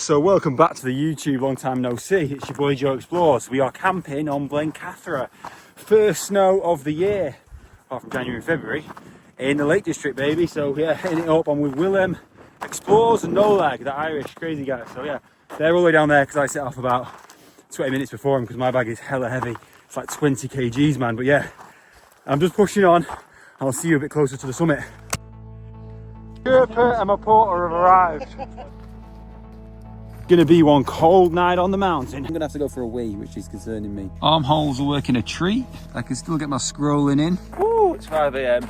So welcome back to the YouTube, long time no see. It's your boy Joe Explores. We are camping on Blencathra. First snow of the year, apart from January and February, in the Lake District, baby. So yeah, hitting it up. I'm with Willem, Explores and No Leg, that Irish crazy guy. So yeah, they're all the way down there because I set off about 20 minutes before him because my bag is hella heavy. It's like 20 kgs, man. But yeah, I'm just pushing on. I'll see you a bit closer to the summit. Sherpa and my porter have arrived. Gonna be one cold night on the mountain. I'm gonna have to go for a wee, which is concerning me. Armholes are working a treat. I can still get my scrolling in. Ooh, it's 5 AM.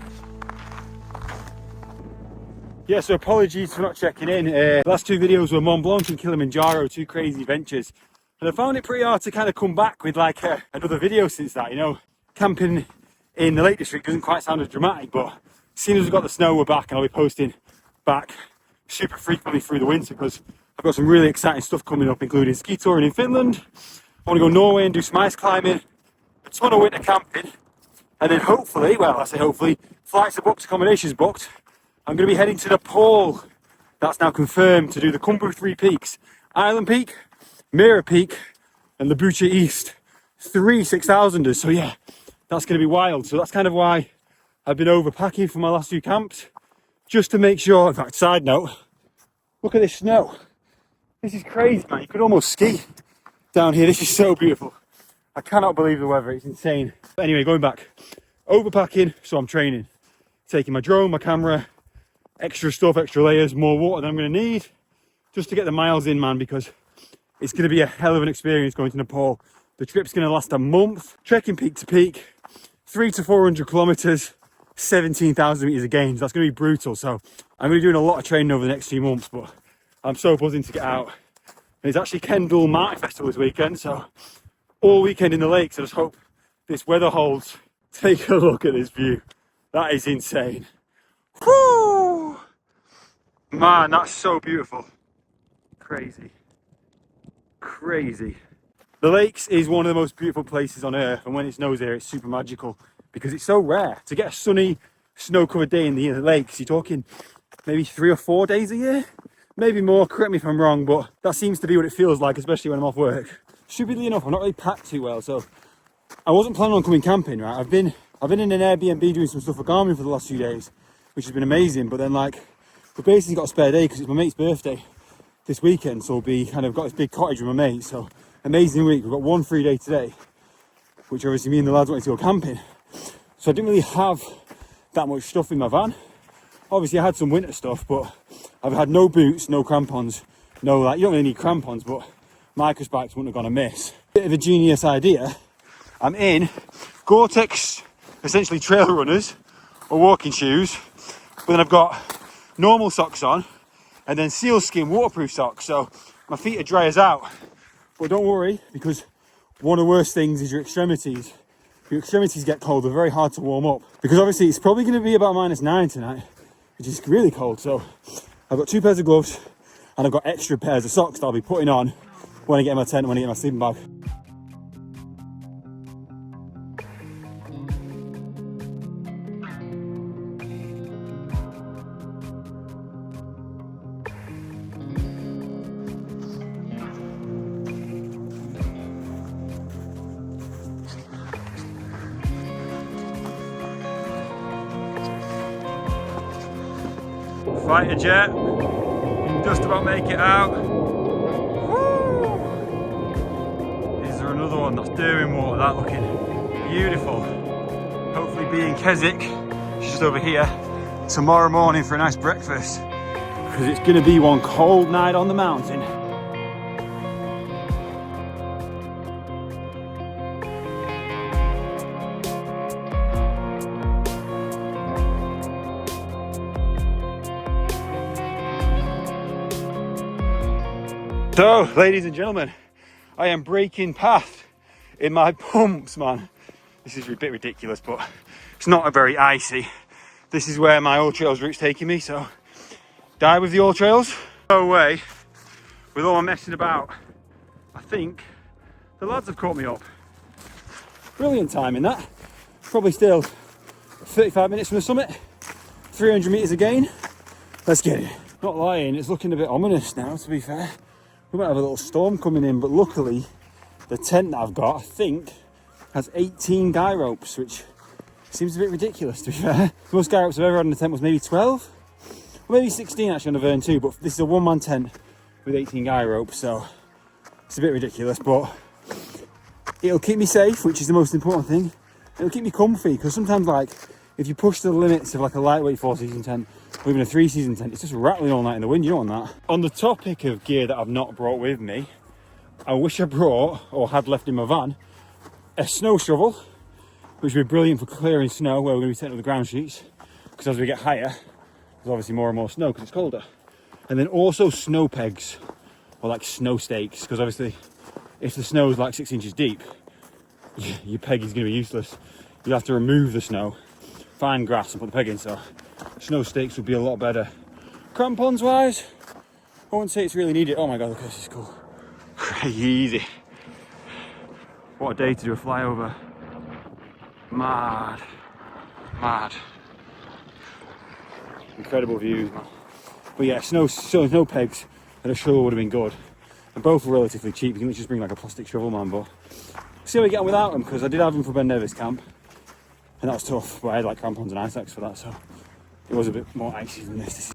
Yeah, so apologies for not checking in. The last two videos were Mont Blanc and Kilimanjaro, two crazy ventures. And I found it pretty hard to kind of come back with like another video since that, you know. Camping in the Lake District doesn't quite sound as dramatic, but as soon as we've got the snow, we're back, and I'll be posting back super frequently through the winter because I've got some really exciting stuff coming up, including ski touring in Finland. I want to go Norway and do some ice climbing, a ton of winter camping, and then hopefully, well, I say hopefully, flights are booked, accommodations booked. I'm going to be heading to Nepal. That's now confirmed, to do the Khumbu 3 peaks, Island Peak, Mira Peak, and Labucha East, 3 6,000ers. So yeah, that's going to be wild. So that's kind of why I've been overpacking for my last few camps, just to make sure. In fact, side note, look at this snow. This is crazy, man. You could almost ski down here. This is so beautiful. I cannot believe the weather. It's insane. But anyway, going back. Overpacking, so I'm training. Taking my drone, my camera, extra stuff, extra layers, more water than I'm going to need, just to get the miles in, man, because it's going to be a hell of an experience going to Nepal. The trip's going to last a month. Trekking peak to peak, 300 to 400 kilometers, 17,000 meters of gains. That's going to be brutal. So I'm going to be doing a lot of training over the next few months, but I'm so buzzing to get out. And it's actually Kendall Martin Festival this weekend, so all weekend in the lakes. I just hope this weather holds. Take a look at this view. That is insane. Whoo! Man, that's so beautiful. Crazy. Crazy. The lakes is one of the most beautiful places on earth, and when it snows here, it's super magical because it's so rare. To get a sunny, snow-covered day in the lakes, you're talking maybe 3 or 4 days a year. Maybe more, correct me if I'm wrong, but that seems to be what it feels like, especially when I'm off work. Stupidly enough, I'm not really packed too well, so I wasn't planning on coming camping, right? I've been in an Airbnb doing some stuff for Garmin for the last few days, which has been amazing, but then like, we've basically got a spare day because it's my mate's birthday this weekend, so we'll be kind of got this big cottage with my mate, so amazing week. We've got one free day today, which obviously me and the lads wanted to go camping. So I didn't really have that much stuff in my van. Obviously I had some winter stuff, but I've had no boots, no crampons, no, like, you don't really need crampons, but micro spikes wouldn't have gone amiss. Bit of a genius idea. I'm in Gore-Tex, essentially trail runners or walking shoes, but then I've got normal socks on and then sealskin waterproof socks, so my feet are dry as out. But don't worry, because one of the worst things is your extremities. Your extremities get cold, they're very hard to warm up, because obviously it's probably going to be about -9 tonight, which is really cold. So I've got 2 pairs of gloves and I've got extra pairs of socks that I'll be putting on when I get in my tent and when I get my sleeping bag. Fighter jet, just about make it out. Woo! Is there another one? That's Derwent water, that looking beautiful. Hopefully be in Keswick, just over here, tomorrow morning for a nice breakfast, because it's going to be one cold night on the mountain. So, ladies and gentlemen, I am breaking path in my pumps, man. This is a bit ridiculous, but it's not very icy. This is where my All Trails route's taking me, so die with the All Trails. No way, with all my messing about, I think the lads have caught me up. Brilliant timing that. Probably still 35 minutes from the summit, 300 meters again. Let's get it. Not lying, it's looking a bit ominous now, to be fair. we might have a little storm coming in, but luckily the tent that I've got, I think, has 18 guy ropes, which seems a bit ridiculous to be fair. The most guy ropes I've ever had in a tent was maybe 12, or maybe 16 actually on the Vern too, but this is a one-man tent with 18 guy ropes, so it's a bit ridiculous, but it'll keep me safe, which is the most important thing. It'll keep me comfy, because sometimes, like, if you push the limits of like a lightweight 4-season tent or even a 3-season tent, it's just rattling all night in the wind. You don't want that. On the topic of gear that I've not brought with me, I wish I brought, or had left in my van, a snow shovel, which would be brilliant for clearing snow where we're going to be taking up the ground sheets, because as we get higher, there's obviously more and more snow because it's colder. And then also snow pegs, or like snow stakes, because obviously if the snow is like 6 inches deep, your peg is going to be useless. You have to remove the snow, find grass and put the peg in, so snow stakes would be a lot better. Crampons wise, I wouldn't say it's really needed. Oh my god, look at this, is cool. Crazy. What a day to do a flyover. Mad. Mad. Incredible views, man. But yeah, snow pegs and a shovel would have been good. And both were relatively cheap. You can just bring like a plastic shovel, man, but see how we get on without them, because I did have them for Ben Nevis camp. And that was tough, but I had like crampons and ice axe for that, so it was a bit more icy than this.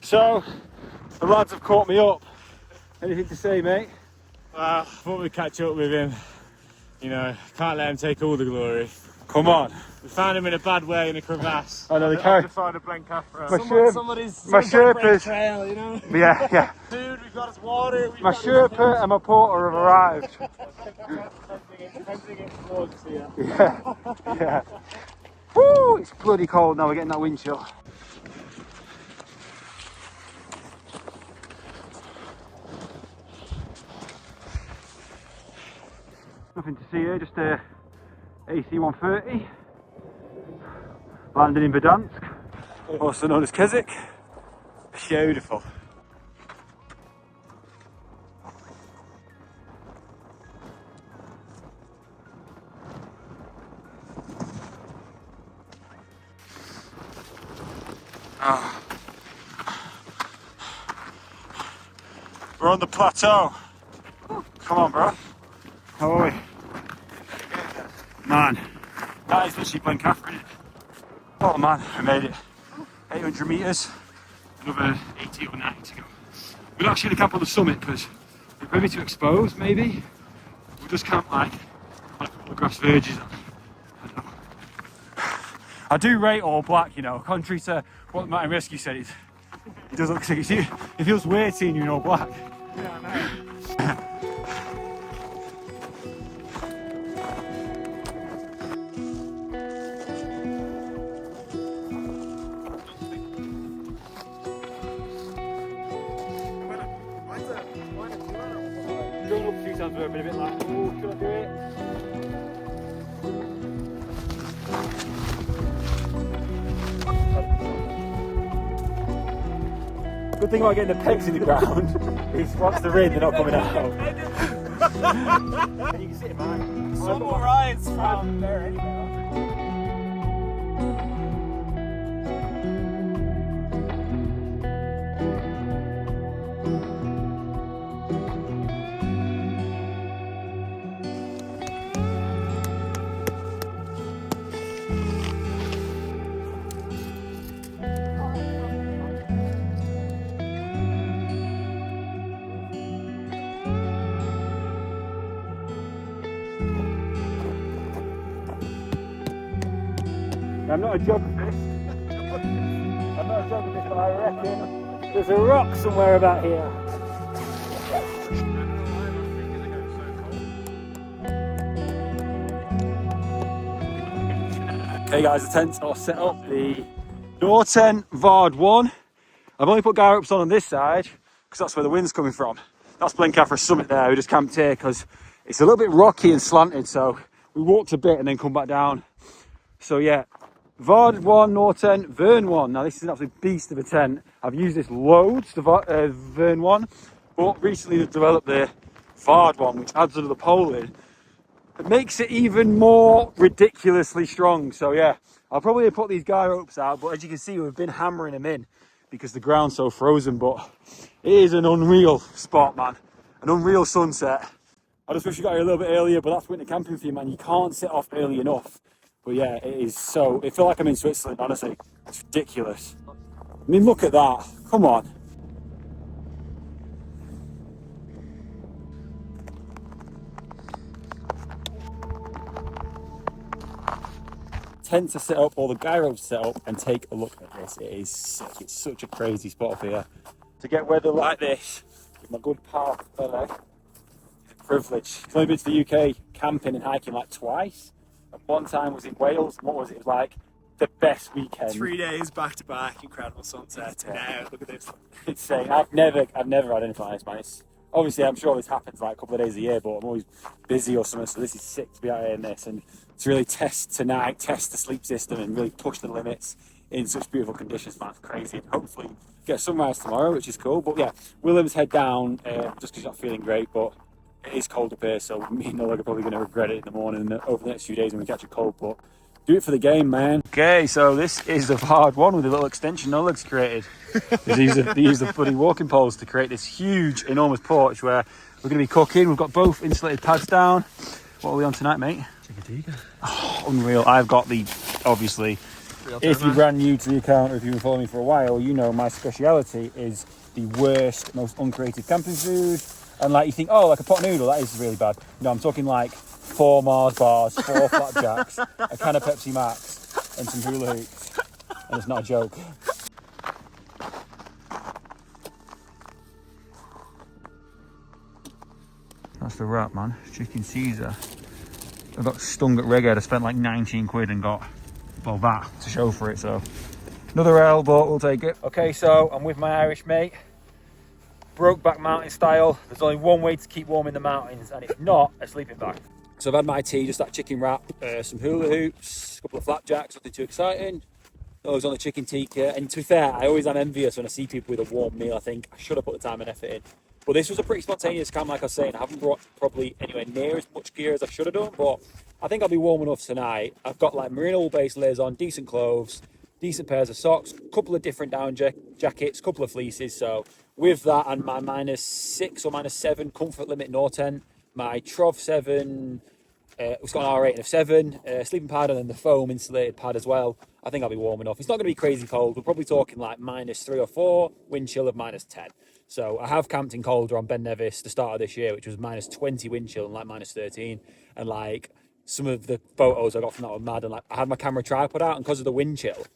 So, the lads have caught me up. Anything to say, mate? Well, I thought we'd catch up with him. You know, can't let him take all the glory. Come on. We found him in a bad way in a crevasse. I know they carry. Find a Blencathra. Somebody's my Sherpas. Trail, you know? Yeah. Food, we've got his water. My Sherpa and my porter have arrived. Yeah. Woo! It's bloody cold now. We're getting that wind chill. Nothing to see here, just a AC-130 landing in Verdansk, also known as Keswick. Beautiful. Oh. We're on the plateau. Come on, bro. How are we? Man, that is literally Blencathra, isn't it? Oh man, we made it. 800 metres, another 80 or 90 to go. We're not actually going to camp on the summit because we're ready to expose, maybe. We'll just camp like on a couple of grass verges. I don't know. I do rate all black, you know, contrary to what the Mountain Rescue said. It does look like it feels weird seeing you in all black. Yeah, I know. Going up a few times, we've been a bit like, oh, should I do it? Good thing about getting the pegs in the ground is once they're in, they're not coming out. And you can sit in mine. Some more rides from there anyway. I'm not a geographist. I'm not a geographist, but I reckon there's a rock somewhere about here. Okay guys, the tents are set up. The Norten Vard 1. I've only put guy ropes on this side because that's where the wind's coming from. That's Blencathra summit there. We just camped here because it's a little bit rocky and slanted, so we walked a bit and then come back down. So yeah, Vard 1, Norten, Vern 1. Now this is an absolute beast of a tent. I've used this loads, the Vern 1, but recently they've developed the Vard 1, which adds another pole in. It makes it even more ridiculously strong. So yeah, I'll probably put these guy ropes out, but as you can see, we've been hammering them in because the ground's so frozen, but it is an unreal spot, man. An unreal sunset. I just wish you got here a little bit earlier, but that's winter camping for you, man. You can't set off early enough. But yeah, it is so, it feels like I'm in Switzerland, honestly. It's ridiculous. I mean, look at that. Come on. Tents are set up, all the gyros set up, and take a look at this. It is sick. It's such a crazy spot up here. To get weather like this with my good pal Bella, it's a privilege. I've only been to the UK camping and hiking like twice. And one time was in Wales. What was it? It was like the best weekend. 3 days back to back, incredible sunset. Now look at this. Insane. I've never had anything like this, man. It's, obviously, I'm sure this happens like a couple of days a year, but I'm always busy or something. So this is sick to be out here in this and to really test tonight, test the sleep system, and really push the limits in such beautiful conditions, man. It's crazy. And hopefully get sunrise tomorrow, which is cool. But yeah, Willem's head down just because he's not feeling great, but it is cold up here, so me and Nola are probably going to regret it in the morning and over the next few days when we catch a cold. But do it for the game, man. Okay, so this is the hard one with a little extension Nola's created. They use the bloody walking poles to create this huge, enormous porch where we're going to be cooking. We've got both insulated pads down. What are we on tonight, mate? Chicken. Oh, unreal. I've got the, obviously, if you're brand new to the account or if you've been following me for a while, you know my speciality is the worst, most uncreative camping food. And like you think, oh, like a pot noodle, that is really bad. No, I'm talking like 4 Mars bars, 4 flapjacks, a can of Pepsi Max, and some hula hoops. And it's not a joke. That's the wrap, man. Chicken Caesar. I got stung at Reggae. I spent like 19 quid and got, well, that to show for it. So another L, but we'll take it. Okay, so I'm with my Irish mate. Brokeback mountain style. There's only one way to keep warm in the mountains, and it's not a sleeping bag. So I've had my tea, just that chicken wrap, some hula hoops, a couple of flapjacks, nothing too exciting. Those on the chicken tikka. And to be fair, I always am envious when I see people with a warm meal. I think I should have put the time and effort in. But this was a pretty spontaneous camp, like I was saying. I haven't brought probably anywhere near as much gear as I should have done, but I think I'll be warm enough tonight. I've got like merino wool base layers on, decent clothes, decent pairs of socks, a couple of different down jackets, a couple of fleeces. So with that and my -6 or -7 comfort limit Nortent, my Trov 7, it's got an R rating of 7, sleeping pad, and then the foam insulated pad as well. I think I'll be warm enough. It's not going to be crazy cold. We're probably talking like -3 or 4, wind chill of -10. So I have camped in colder on Ben Nevis the start of this year, which was -20 wind chill and like -13. And like some of the photos I got from that were mad. And like I had my camera tripod out, and because of the wind chill,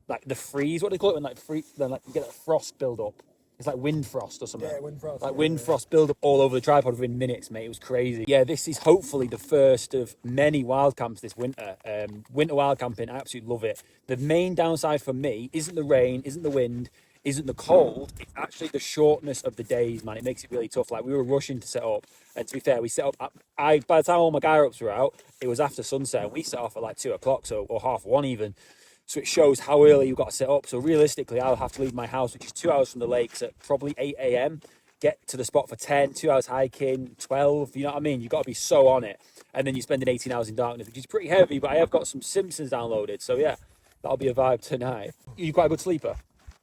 like the freeze, what do they call it when like then like you get that frost build up. It's like wind frost or something. Yeah, wind frost. Like wind frost build up all over the tripod within minutes, mate. It was crazy. Yeah, this is hopefully the first of many wild camps this winter. Winter wild camping, I absolutely love it. The main downside for me isn't the rain, isn't the wind, isn't the cold. It's actually the shortness of the days, man. It makes it really tough. Like we were rushing to set up, and to be fair, we set up. By the time all my gyro ups were out, it was after sunset, and we set off at like 2 o'clock, so or 1:30 even. So it shows how early you've got to set up. So realistically, I'll have to leave my house, which is 2 hours from the lakes, at probably 8 a.m. Get to the spot for 10, 2 hours hiking, 12. You know what I mean? You've got to be so on it. And then you're spending 18 hours in darkness, which is pretty heavy. But I have got some Simpsons downloaded. So yeah, that'll be a vibe tonight. You quite a good sleeper?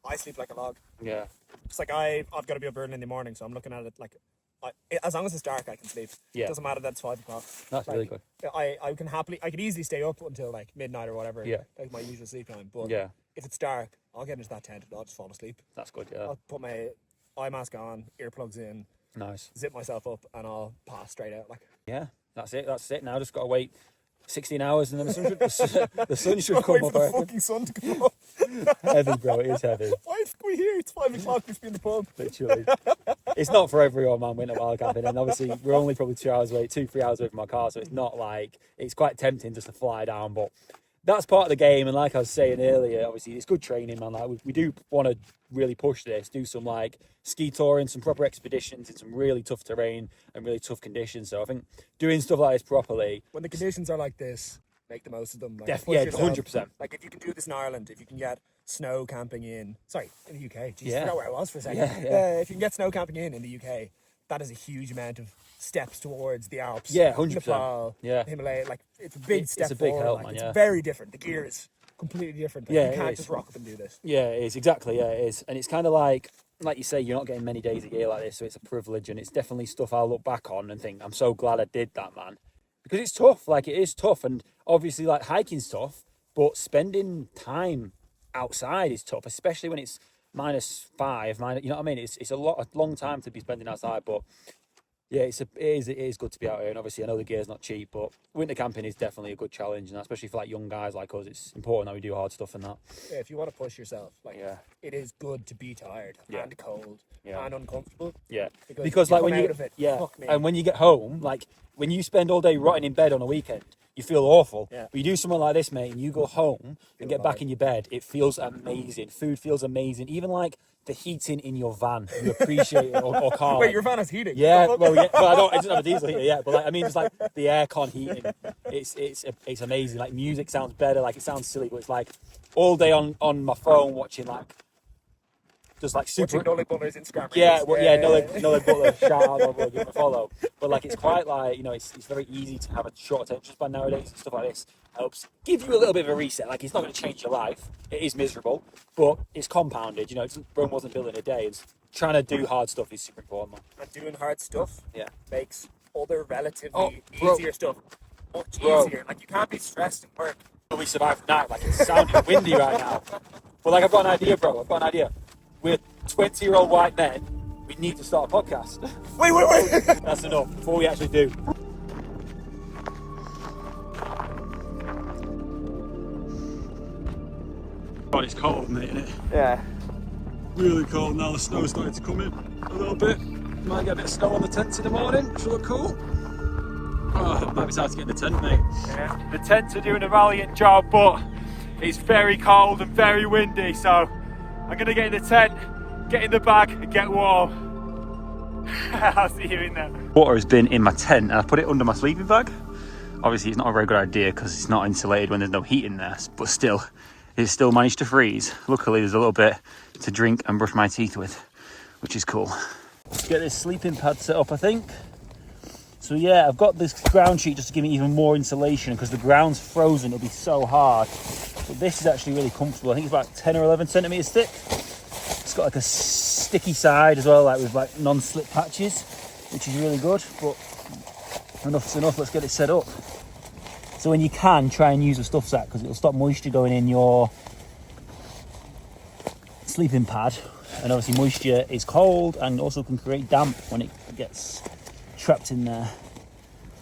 I sleep like a log. Yeah. It's like I've got to be up early in the morning, so I'm looking at it like, as long as it's dark, I can sleep. Yeah. It doesn't matter that it's 5 o'clock. That's really good. I could easily stay up until like midnight or whatever. Yeah. Like my usual sleep time. But Yeah. if it's dark, I'll get into that tent and I'll just fall asleep. That's good, yeah. I'll put my eye mask on, earplugs in, Nice. zip myself up, and I'll pass straight out. Like, Yeah, that's it. Now just got to wait 16 hours and then the sun should come wait up. for the fucking sun to come up. Heavy, bro. It is heavy. Why are we here? It's 5 o'clock. We should be in the pub. Literally. It's not for everyone, man, winter wild camping. And obviously, we're only probably 2 hours away, 2-3 hours away from my car. So it's not like, it's quite tempting just to fly down. But that's part of the game. And like I was saying earlier, obviously, it's good training, man. Like we do want to really push this, do some like ski touring, some proper expeditions in some really tough terrain and really tough conditions. So I think doing stuff like this properly. When the conditions are like this, make the most of them. Like, Yeah, push yourself. 100%. Like if you can do this in Ireland, if you can get snow camping in the UK. Jeez, Yeah. I forgot where I was for a second. Yeah. If you can get snow camping in the UK, that is a huge amount of steps towards the Alps. Yeah, 100%. Nepal, Yeah. Himalaya. Like it's a big step It's a big forward. help, like, man, it's yeah. very different. The gear is completely different. Like, Yeah, you it can't is. just rock up and do this. Yeah, it is. Exactly, yeah, it is. And it's kind of like you say, you're not getting many days a year like this, so it's a privilege, and it's definitely stuff I'll look back on and think, I'm so glad I did that, man. Because it's tough, like, it is tough, and obviously, like, hiking's tough, but spending time outside is tough, especially when it's -5, you know what I mean? It's a long time to be spending outside, but yeah, it is good to be out here, and obviously I know the gear's not cheap, but winter camping is definitely a good challenge, and especially for like young guys like us, it's important that we do hard stuff and that. Yeah, if you want to push yourself, like, Yeah. it is good to be tired and cold and uncomfortable. Yeah, Because like come when you out of it, fuck me. and when you get home, like when you spend all day rotting in bed on a weekend, you feel awful. Yeah. But you do something like this, mate, and you go home and get back in your bed, it feels amazing. Food feels amazing. Even like the heating in your van, you appreciate it or car. Wait, your van has heating? Yeah, well, yeah, well, I don't have a diesel heater yet, but like, I mean, just like the aircon heating, it's amazing. Like music sounds better. Like it sounds silly, but it's like all day on my phone watching like just like super. Watching Nolly Butler's Instagram. Yeah, reels. well, yeah, no, Butler, shout out, no, give him a follow. But like, it's quite like, you know, it's very easy to have a short attention span nowadays, and stuff like this helps give you a little bit of a reset. Like, it's not going to change your life. It is miserable, but it's compounded. You know, Rome wasn't built in a day. It's trying to do hard stuff is super important, man. And doing hard stuff makes other relatively bro. easier stuff much Bro. easier. Like, you can't be stressed at work. We survived the night. Like, it's sounding windy right now. But like, I've got an idea, bro. I've got an idea. We're 20-year-old white men. We need to start a podcast. Wait. That's enough. Before we actually do. God, it's cold, mate, isn't it? Yeah. Really cold now. The snow's starting to come in a little bit. Might get a bit of snow on the tents in the morning, which will look cool. Oh, might be time to get in the tent, mate. Yeah. The tents are doing a valiant job, but it's very cold and very windy, so I'm gonna get in the tent, get in the bag, and get warm. I'll see you in there. Water has been in my tent, and I put it under my sleeping bag. Obviously, it's not a very good idea because it's not insulated when there's no heat in there, but still, it still managed to freeze. Luckily, there's a little bit to drink and brush my teeth with, which is cool. Let's get this sleeping pad set up, I think. So yeah, I've got this ground sheet just to give me even more insulation because the ground's frozen, it'll be so hard. But this is actually really comfortable. I think it's about 10 or 11 centimeters thick. It's got like a sticky side as well, like with like non-slip patches, which is really good, but enough's enough. Let's get it set up. So when you can, try and use a stuff sack because it'll stop moisture going in your sleeping pad. And obviously moisture is cold and also can create damp when it gets trapped in there.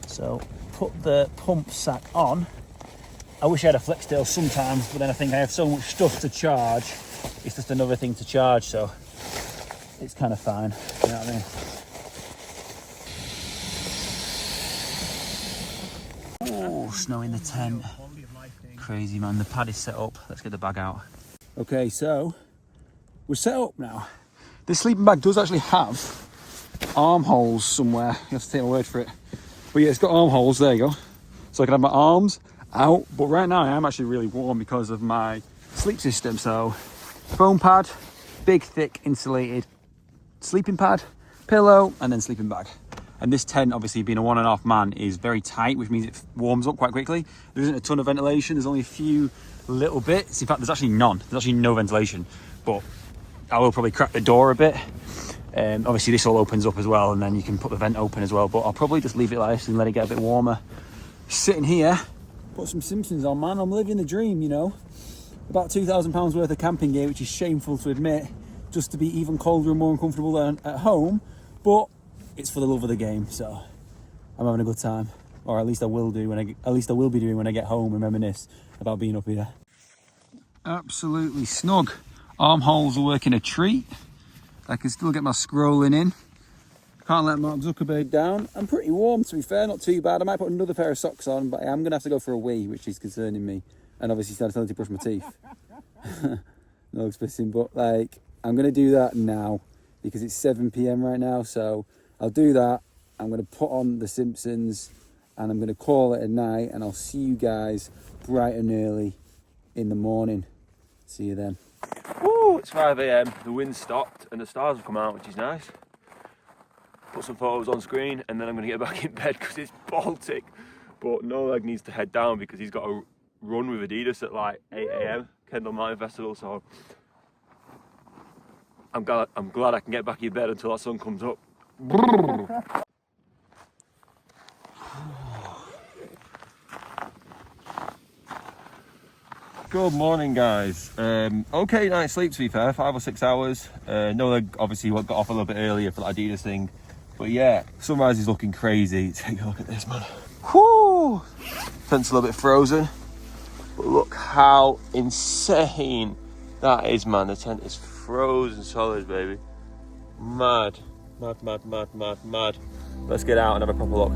So put the pump sack on. I wish I had a flex tail sometimes, but then I think I have so much stuff to charge. It's just another thing to charge, so it's kind of fine. You know what I mean? Oh, snow in the tent. Crazy, man. The pad is set up. Let's get the bag out. Okay, so we're set up now. This sleeping bag does actually have armholes somewhere. You have to take my word for it. But yeah, it's got armholes. There you go. So I can have my arms out. But right now I am actually really warm because of my sleep system. So foam pad, big, thick, insulated sleeping pad, pillow, and then sleeping bag. And this tent, obviously being a 1.5 man, is very tight, which means it warms up quite quickly. There isn't a ton of ventilation. There's only a few little bits. In fact, there's actually none. There's actually no ventilation. But I will probably crack the door a bit. Obviously this all opens up as well, and then you can put the vent open as well, but I'll probably just leave it like this and let it get a bit warmer. Sitting here, put some Simpsons on, man. I'm living the dream, you know. About £2,000 worth of camping gear, which is shameful to admit, just to be even colder and more uncomfortable than at home, but it's for the love of the game, so I'm having a good time, or at least I will do be doing when I get home and reminisce about being up here. Absolutely snug. Armholes are working a treat. I can still get my scrolling in. Can't let Mark Zuckerberg down. I'm pretty warm, to be fair, not too bad. I might put another pair of socks on, but I'm going to have to go for a wee, which is concerning me. And obviously starting to brush my teeth. No expressing, but like, I'm going to do that now because it's 7 PM right now. So I'll do that. I'm going to put on The Simpsons and I'm going to call it a night, and I'll see you guys bright and early in the morning. See you then. Woo, it's 5 AM, the wind stopped and the stars have come out, which is nice. Put some photos on screen and then I'm going to get back in bed because it's Baltic. But Nolag needs to head down because he's got a run with Adidas at like 8 AM, Kendall Mountain Festival, so I'm glad I can get back in bed until that sun comes up. Good morning, guys. Okay night's sleep, to be fair, 5 or 6 hours. No, they obviously got off a little bit earlier for that Adidas thing, but yeah, sunrise is looking crazy. Take a look at this, man. Whoo! Tent's a little bit frozen, but look how insane that is, man. The tent is frozen solid, baby. Mad. Let's get out and have a proper look.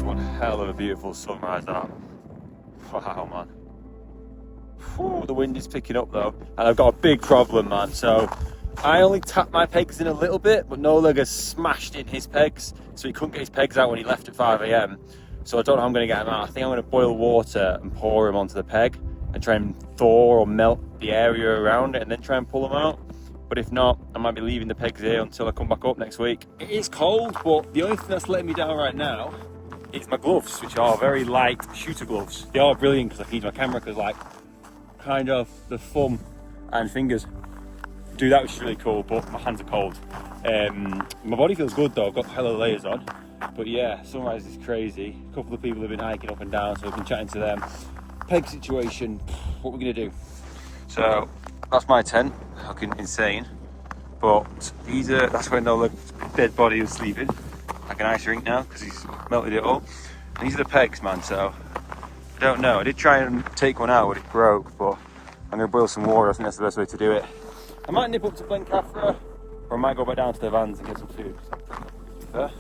One hell of a beautiful sunrise, that. Wow, man. Whew, the wind is picking up though, and I've got a big problem, man. So I only tapped my pegs in a little bit, but No Leg has smashed in his pegs, so he couldn't get his pegs out when he left at 5 AM. So I don't know how I'm going to get them out. I think I'm going to boil water and pour them onto the peg and try and thaw or melt the area around it and then try and pull them out. But if not, I might be leaving the pegs here until I come back up next week. It is cold, but the only thing that's letting me down right now is my gloves, which are very light shooter gloves. They are brilliant because I can use my camera because like kind of the thumb and fingers do that, which is really cool, but my hands are cold. My body feels good though, I've got hella layers on. But yeah, sunrise is crazy. A couple of people have been hiking up and down, so I've been chatting to them. Peg situation, what we're gonna do. So that's my tent, looking insane. But that's where No Leg's dead body was sleeping. Like an ice rink now because he's melted it all. And these are the pegs, man, so I don't know. I did try and take one out, but it broke, but I'm going to boil some water. I think that's the best way to do it. I might nip up to Blencathra, or I might go back down to the vans and get some food. I've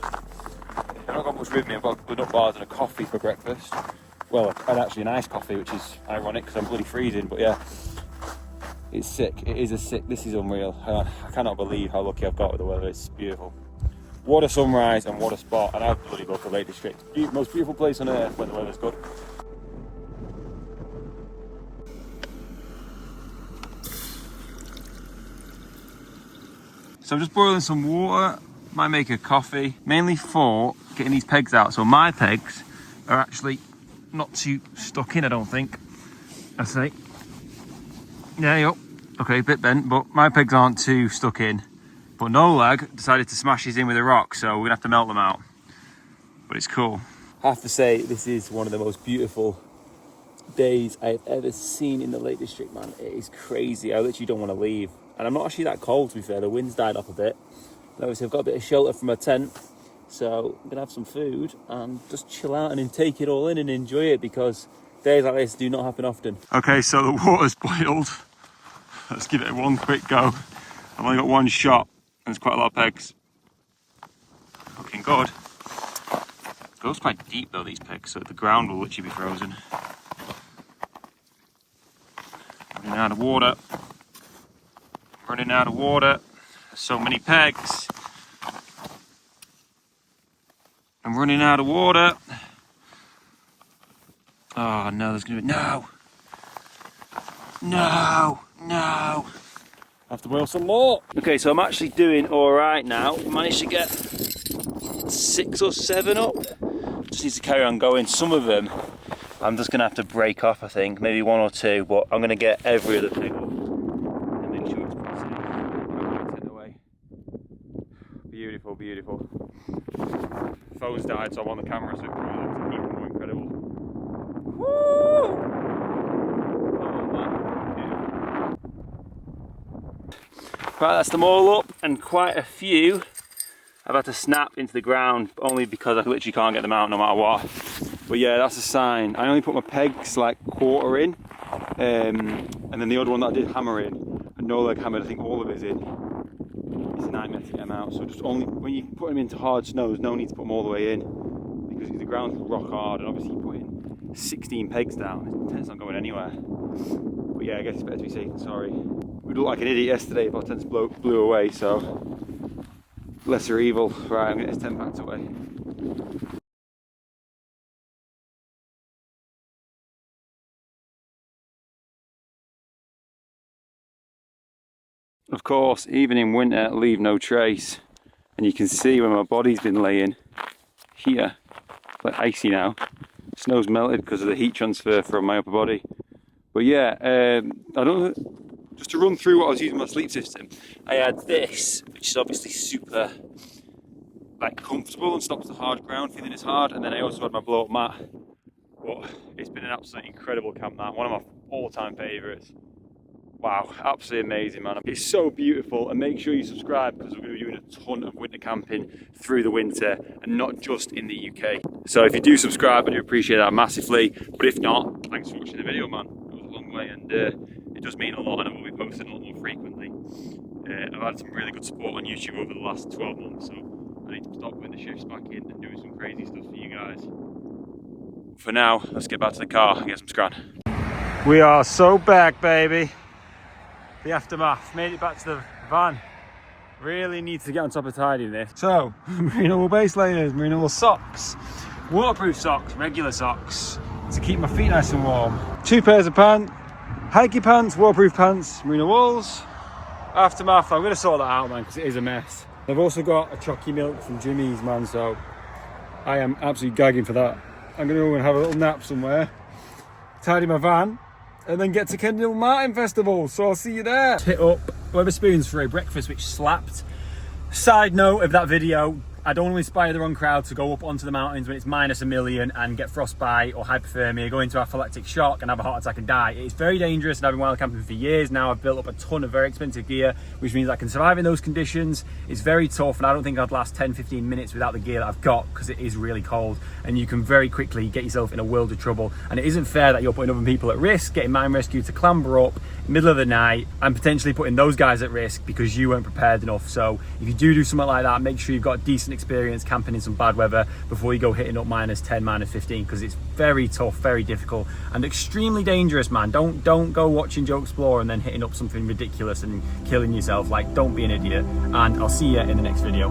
not got much with me. I've got nut bars and a coffee for breakfast. Well, and actually an iced coffee, which is ironic because I'm bloody freezing, but yeah. It's sick. It is this is unreal. I cannot believe how lucky I've got with the weather. It's beautiful. What a sunrise and what a spot, and I'd bloody go to Lake District. Most beautiful place on earth when the weather's good. So I'm just boiling some water, might make a coffee, mainly for getting these pegs out. So my pegs are actually not too stuck in, I don't think. I say. Yeah, yep. Okay, a bit bent, but my pegs aren't too stuck in. But No Leg decided to smash his in with a rock, so we're gonna have to melt them out. But it's cool. I have to say, this is one of the most beautiful days I've ever seen in the Lake District, man. It is crazy. I literally don't want to leave. And I'm not actually that cold, to be fair. The wind's died off a bit. And obviously, I've got a bit of shelter from my tent. So I'm gonna have some food and just chill out and take it all in and enjoy it, because days like this do not happen often. Okay, so the water's boiled. Let's give it one quick go. I've only got one shot. There's quite a lot of pegs. Looking good. It goes quite deep though, these pegs, so the ground will literally be frozen. Running out of water. Running out of water. There's so many pegs. I'm running out of water. Oh no, there's gonna be no. I have to boil some more. Okay, so I'm actually doing all right now. Managed to get 6 or 7 up. Just need to carry on going. Some of them I'm just gonna have to break off, I think, maybe 1 or 2, but I'm gonna get every other peg up and make sure it's pretty safe. Away. Beautiful, beautiful. Phone's died, so I'm on the camera, so it probably looks even more incredible. Woo! Right, that's them all up, and quite a few I've had to snap into the ground, only because I literally can't get them out no matter what. But yeah, that's a sign. I only put my pegs like quarter in, and then the other one that I did hammer in, and No Leg hammered I think all of his in. a nightmare to get them out. So just only when you put them into hard snow, there's no need to put them all the way in because the ground's rock hard, and obviously you put in 16 pegs down, the tent's not going anywhere. But yeah, I guess it's better to be safe than sorry. We looked like an idiot yesterday if our tents blew away, so lesser evil. Right, I'm getting this tent packed away. Of course, even in winter, leave no trace. And you can see where my body's been laying here, it's like icy now. Snow's melted because of the heat transfer from my upper body. But yeah, I don't know, just to run through what I was using my sleep system, I had this, which is obviously super like comfortable and stops the hard ground feeling as hard, and then I also had my blow up mat. But it's been an absolutely incredible camp, that one of my all-time favourites. Wow, absolutely amazing, man. It's so beautiful, and make sure you subscribe because we're going to be doing a ton of winter camping through the winter and not just in the UK. So if you do subscribe, I do appreciate that massively, but if not, thanks for watching the video, man. It was a long way, and it does mean a lot, and I will be posting a lot more frequently. I've had some really good support on YouTube over the last 12 months, so I need to stop putting the shifts back in and doing some crazy stuff for you guys. For now, let's get back to the car and get some scran. We are so back, baby. The aftermath, made it back to the van. Really need to get on top of tidying this. So, merino wool base layers, merino wool socks, waterproof socks, regular socks to keep my feet nice and warm. 2 pairs of pants, hiking pants, waterproof pants, merino wools. Aftermath, I'm gonna sort that out, man, because it is a mess. I've also got a chalky milk from Jimmy's, man, so I am absolutely gagging for that. I'm gonna go and have a little nap somewhere, tidy my van, and then get to Kendall Martin Festival, so I'll see you there. Hit up Wetherspoons for a breakfast which slapped. Side note of that video, I don't want to inspire the wrong crowd to go up onto the mountains when it's minus a million and get frostbite or hypothermia, go into anaphylactic shock and have a heart attack and die. It's very dangerous, and I've been wild camping for years now. I've built up a ton of very expensive gear, which means I can survive in those conditions. It's very tough, and I don't think I'd last 10-15 minutes without the gear that I've got, because it is really cold and you can very quickly get yourself in a world of trouble. And it isn't fair that you're putting other people at risk, getting mine rescue to clamber up in the middle of the night and potentially putting those guys at risk because you weren't prepared enough. So if you do something like that, make sure you've got decent experience camping in some bad weather before you go hitting up minus 10, minus 15, because it's very tough, very difficult, and extremely dangerous, man. Don't go watching Joe Explore and then hitting up something ridiculous and killing yourself. Like, don't be an idiot. And I'll see you in the next video.